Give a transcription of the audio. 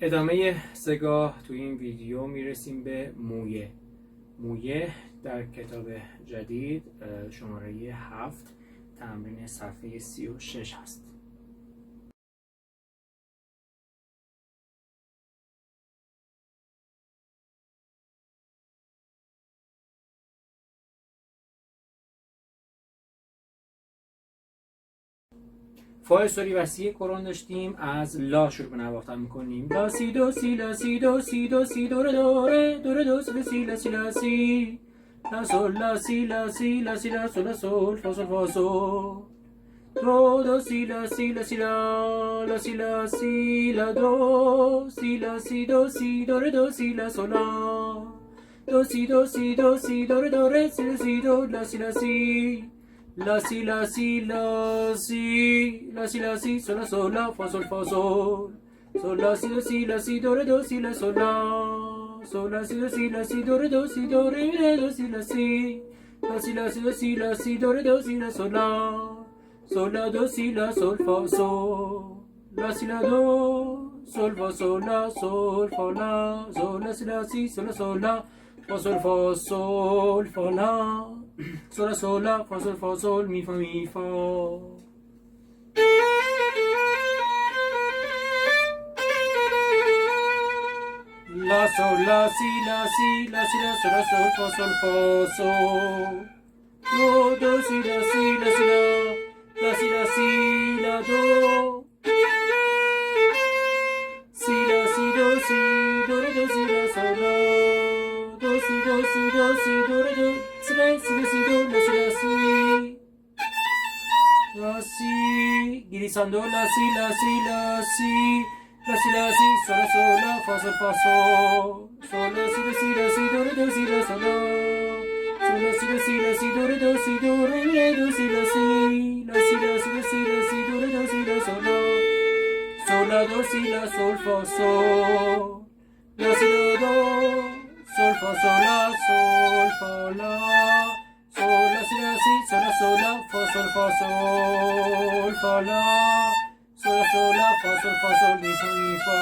ادامه سگاه توی این ویدیو میرسیم به مویه. مویه در کتاب جدید شماره 7 تمرین صفحه 36 هست. فای سوری وسیع قرآن داشتیم، از لا شروع به نواختن میکنیم. لا سی دو سی لا سی دو سی دو سی دو ره دو ره دو ره دو سی لا سی لا سی لا سی لا سول لا سی لا سی لا سی لا سول لا سول فا سول فا سول دو دو سی لا سی لا سی لا لا سی لا سی لا دو سی لا سی دو سی دو ره دو سی لا سول لا دو سی دو سی دو سی دو ره دو ره سی لا سی دو لا سی لا سی la si la si la si la si la si sol la sol la fa sol sol la si la si do re do si la sol la si la si do re do si do re do si la si la si la si la si do re do si la sol la do si la sol fa sol la si la do sol fa sol la sol la si la si sol la sol la fa sol fa la sol la fa sol mi fa la sol la si la si la si la sol la sol fa sol do si la si la si la si la si la do si la si do re do si la sol la do si do re do si la si do la si la si la si glissando la si la si la si la si la si sol la fa sol la si do re do si la sol la si do re do si do re do si la si la si do re do si la sol la do si la sol fa sol la si la do sol fa sol la sol la si la si sol la fa sol la sol la fa sol mi fa